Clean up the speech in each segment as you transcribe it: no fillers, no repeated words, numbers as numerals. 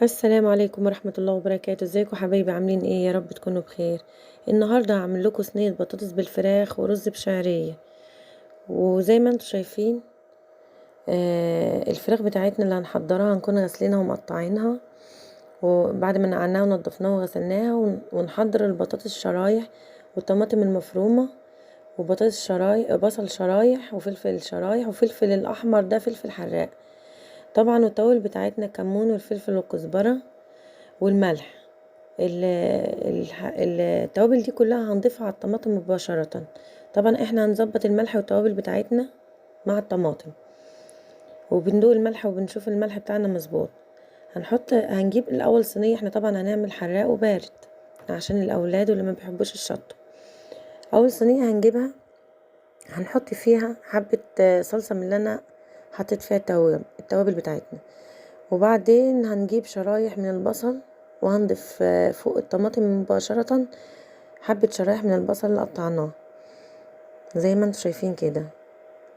السلام عليكم ورحمة الله وبركاته. ازيكم حبايبي؟ عاملين ايه؟ يا رب تكونوا بخير. النهارده هعمل لكم صينية بطاطس بالفراخ ورز بشعرية. وزي ما انتم شايفين، الفراخ بتاعتنا اللي هنحضرها هنكون غسلينها ومقطعينها، وبعد ما نقعناها ونضفناها وغسلناها ونحضر البطاطس شرايح والطماطم المفرومة وبطاطس شرايح، بصل شرايح وفلفل شرايح وفلفل الأحمر ده فلفل حراق طبعا، والتوابل بتاعتنا كمون والفلفل والكزبرة والملح. التوابل دي كلها هنضيفها على الطماطم مباشرة. طبعا احنا هنظبط الملح والتوابل بتاعتنا مع الطماطم، وبندوق الملح وبنشوف الملح بتاعنا مظبوط. هنجيب الاول صينية. احنا طبعا هنعمل حراق وبارد عشان الاولاد واللي ما بيحبوش الشطة. اول صينية هنجيبها هنحط فيها حبة صلصة من اللي انا حطيت فيها التوابل بتاعتنا، وبعدين هنجيب شرايح من البصل وهنضيف فوق الطماطم مباشرة حبة شرايح من البصل اللي قطعناه زي ما انتم شايفين كده،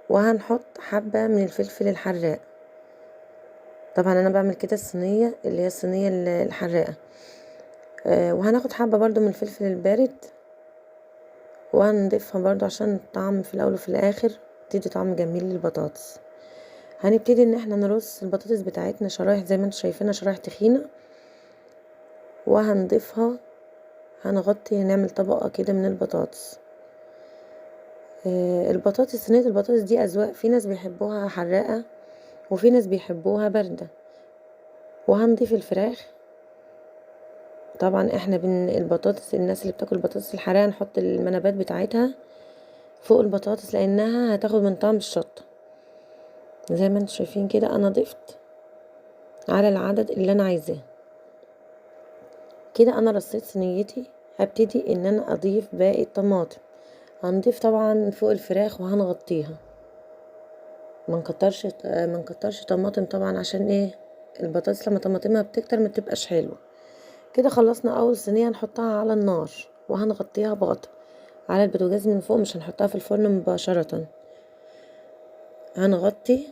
وهنحط حبة من الفلفل الحراق. طبعا انا بعمل كده الصينية اللي هي الصينية الحراقة. وهناخد حبة برضو من الفلفل البارد وهنضيفها برضو عشان الطعم في الاول وفي الاخر تدي طعم جميل للبطاطس. هنبتدي ان احنا نرص البطاطس بتاعتنا شرايح زي ما انتم شايفينها، شرايح تخينة، وهنضيفها. هنغطي، نعمل طبقة كده من البطاطس. صينية البطاطس دي أذواق، في ناس بيحبوها حراقة وفي ناس بيحبوها باردة. وهنضيف الفراخ. طبعا احنا البطاطس، الناس اللي بتاكل البطاطس الحراقة نحط المنابات بتاعتها فوق البطاطس لأنها هتاخد من طعم الشطة. زي ما انتم شايفين كده انا ضفت على العدد اللي انا عايزاه. كده انا رصيت صينيتي. هبتدي ان انا اضيف باقي الطماطم. هنضيف طبعا فوق الفراخ وهنغطيها. ما نكترش طماطم طبعا، عشان ايه؟ البطاطس لما طماطمها بتكتر ما بتبقاش حلوه. كده خلصنا اول صينيه. هنحطها على النار وهنغطيها بغطا على البوتاجاز من فوق، مش هنحطها في الفرن مباشره. هنغطي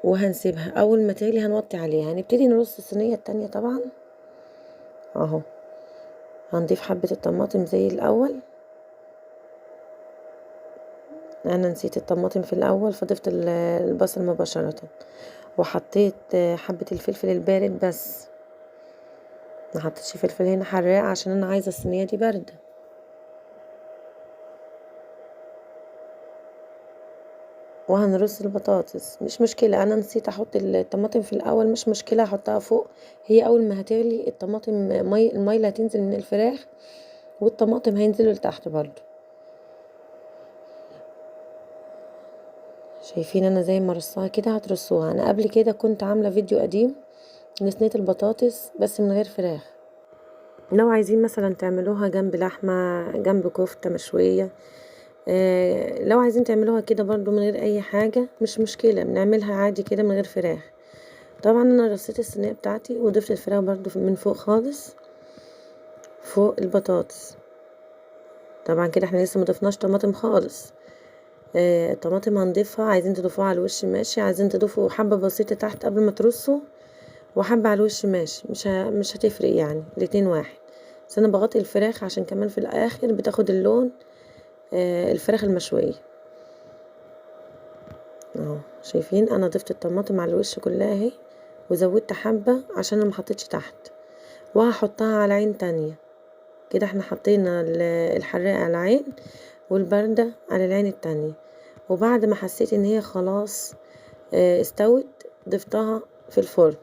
وهنسيبها. اول ما تغلي هنوطي عليها. هنبتدي نرص الصينيه التانية. طبعا اهو هنضيف حبه الطماطم زي الاول. انا نسيت الطماطم في الاول فضفت البصل مباشره، وحطيت حبه الفلفل البارد بس، ما حطيتش فلفل هنا حراق عشان انا عايزه الصينيه دي بارده. وهنرص البطاطس. مش مشكله انا نسيت احط الطماطم في الاول، مش مشكله احطها فوق. هي اول ما هتغلي الطماطم الميه اللي هتنزل من الفراخ والطماطم هينزلوا لتحت برضو. شايفين انا زي ما رصاها كده هترصوها. انا قبل كده كنت عامله فيديو قديم لصينيه البطاطس بس من غير فراخ. لو عايزين مثلا تعملوها جنب لحمه، جنب كفته مشويه، لو عايزين تعملوها كده برضو من غير اي حاجة مش مشكلة، بنعملها عادي كده من غير فراخ. طبعا انا رصيت الصينية بتاعتي وضفت الفراخ برضو من فوق خالص فوق البطاطس. طبعا كده احنا لسه مضفناش طماطم خالص. الطماطم هنضيفها. عايزين تضيفوها على الوش ماشي، عايزين تضيفوا حبة بسيطة تحت قبل ما ترصوا وحبة على الوش ماشي، مش هتفرق يعني، الاتنين واحد. بس انا بغطي الفراخ عشان كمان في الاخر بتاخد اللون الفراخ المشوية. اهو شايفين انا ضفت الطماطم على الوش كلها اهي، وزودت حبة عشان انا محطتش تحت، وهحطها على عين تانية. كده احنا حطينا الحراقة على عين والباردة على العين التانية. وبعد ما حسيت ان هي خلاص استوت ضفتها في الفرن.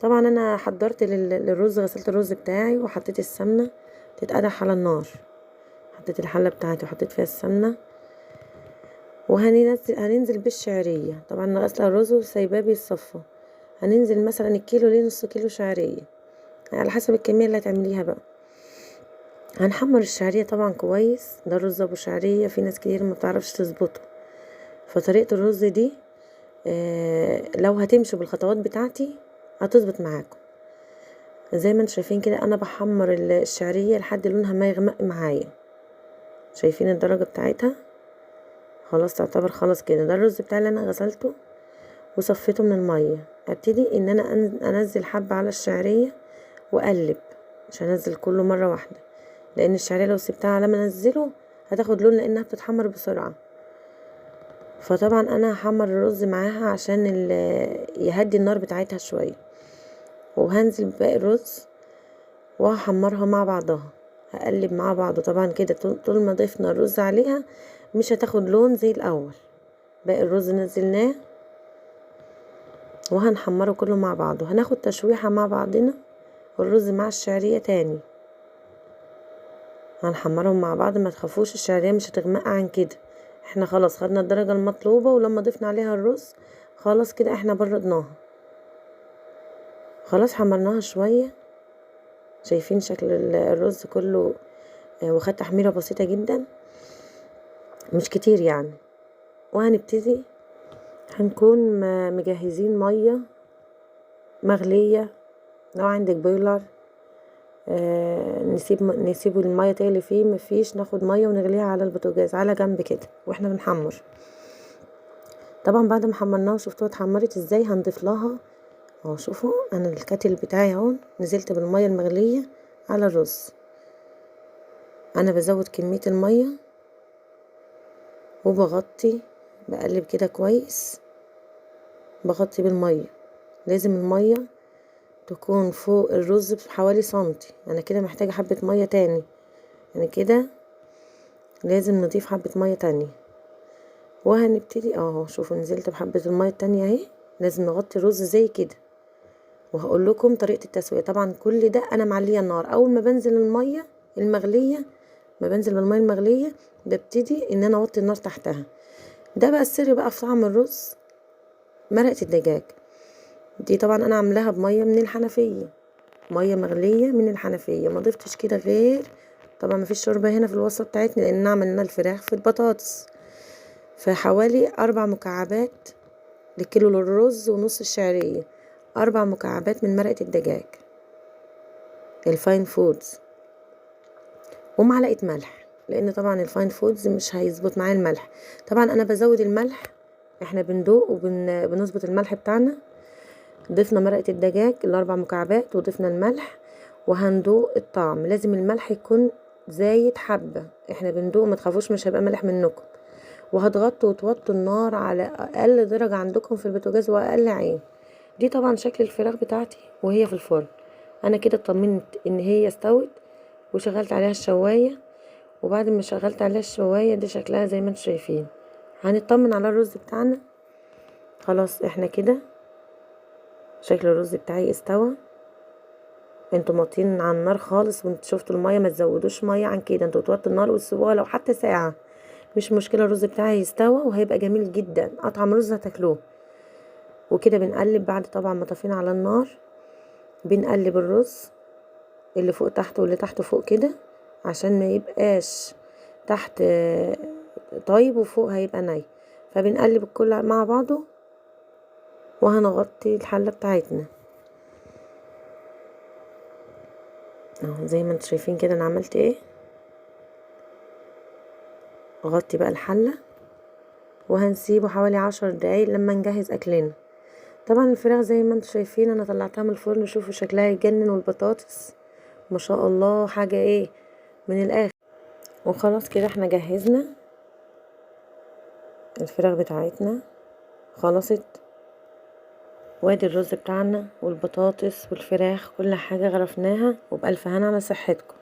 طبعا انا حضرت للرز، غسلت الرز بتاعي وحطيت السمنة تتقدح على النار. حطيت الحلة بتاعتي وحطيت فيها السمنة، هننزل بالشعرية. طبعا انا غاسله الرز وسايباه بيتصفى. هننزل مثلا الكيلو لنص كيلو شعرية على حسب الكمية اللي هتعمليها بقى. هنحمر الشعرية طبعا كويس. ده الرز ابو شعرية، في ناس كتير ما بتعرفش تظبطه. فطريقة الرز دي لو هتمشوا بالخطوات بتاعتي هتظبط معاكم. زي ما انتم شايفين كده انا بحمر الشعرية لحد لونها ما يغمق معايا. شايفين الدرجة بتاعتها؟ خلاص تعتبر خلاص كده. ده الرز بتاعي اللي انا غسلته وصفيته من المية. ابتدي ان انا انزل حبة على الشعرية واقلب، مش هنزل كله مرة واحدة، لان الشعرية لو سبتها على ما انزله هتاخد لون لانها بتتحمر بسرعة. فطبعا انا هحمر الرز معاها عشان يهدي النار بتاعتها شوية، وهنزل بباقي الرز وهحمرها مع بعضها، هقلب مع بعضه. طبعا كده طول ما ضفنا الرز عليها مش هتاخد لون زي الاول. باقي الرز نزلناه وهنحمره كله مع بعضه، هناخد تشويحة مع بعضنا والرز مع الشعرية تاني، هنحمرهم مع بعض. ما تخافوش الشعرية مش هتغمق عن كده، احنا خلاص خدنا الدرجة المطلوبة، ولما ضفنا عليها الرز خلاص كده احنا بردناها، خلاص حمرناها شوية. شايفين شكل الرز كله وخد تحميرة بسيطة جدا مش كتير يعني. وهنبتدي هنكون مجهزين مية مغلية، لو عندك بويلر نسيب المية تغلي فيه، مفيش ناخد مية ونغليها على البوتاجاز على جنب كده واحنا بنحمر. طبعا بعد ما حمرناها شفتوها اتحمرت ازاي، هنضيف لها اهو. شوفوا انا الكاتل بتاعي اهو نزلت بالمية المغلية على الرز. انا بزود كمية المية وبغطي، بقلب كده كويس، بغطي بالمية. لازم المية تكون فوق الرز بحوالي سنتي، انا كده محتاجة حبة مية تاني، يعني كده لازم نضيف حبة مية تانية. وهنبتدي اهو شوفوا نزلت بحبة المية التانية اهي. لازم نغطي الرز زي كده، وهقول لكم طريقة التسوية. طبعا كل ده انا معلية النار، اول ما بنزل المية المغلية، ما بنزل بالمية المغلية ببتدي ان انا اوطي النار تحتها. ده بقى السر بقى في طعم الرز. مرقة الدجاج دي طبعا انا عاملاها بمية من الحنفية، مية مغلية من الحنفية، ما ضفتش كده غير طبعا ما فيش شوربة هنا في الوصفة بتاعتنا لان عملنا الفراخ في البطاطس. فحوالي 4 مكعبات لكيلو للرز ونص الشعرية، 4 مكعبات من مرقة الدجاج الفاين فودز، ومعلقة ملح، لان طبعا الفاين فودز مش هيظبط معايا الملح. طبعا انا بزود الملح، احنا بندوق وبنظبط الملح بتاعنا. ضفنا مرقة الدجاج ال4 مكعبات وضفنا الملح، وهندوق الطعم. لازم الملح يكون زايد حبة، احنا بندوق ما تخافوش مش هيبقى ملح منكم. وهتغطوا وتوطوا النار على اقل درجة عندكم في البوتاجاز واقل عين. دي طبعا شكل الفراخ بتاعتي وهي في الفرن. انا كده اطمنت ان هي استوت وشغلت عليها الشواية. وبعد ما شغلت عليها الشواية دي شكلها زي ما انتم شايفين. هنطمن على الرز بتاعنا. خلاص احنا كده شكل الرز بتاعي استوى. انتوا ماطين على النار خالص، وانتوا شفتوا المية ما تزودوش مية عن كده، انتوا توطوا النار وتسيبوها لو حتى ساعة مش مشكلة. الرز بتاعي يستوى وهيبقى جميل جدا، اطعم رز هتاكلوه. وكده بنقلب بعد طبعا ما طفينا على النار، بنقلب الرز اللي فوق تحت واللي تحت فوق كده عشان ما يبقاش تحت طيب وفوق هيبقى ني. فبنقلب الكل مع بعضه وهنغطي الحلة بتاعتنا اهو زي ما انتوا شايفين كده. انا عملت ايه، غطي بقى الحلة وهنسيبه حوالي 10 دقايق لما نجهز اكلنا. طبعا الفراخ زي ما انتوا شايفين انا طلعتها من الفرن، شوفوا شكلها يجنن، والبطاطس ما شاء الله حاجة ايه من الاخر. وخلاص كده احنا جهزنا الفراخ بتاعتنا خلصت، وادي الرز بتاعنا والبطاطس والفراخ كل حاجة غرفناها، وبألف هنا على صحتكم.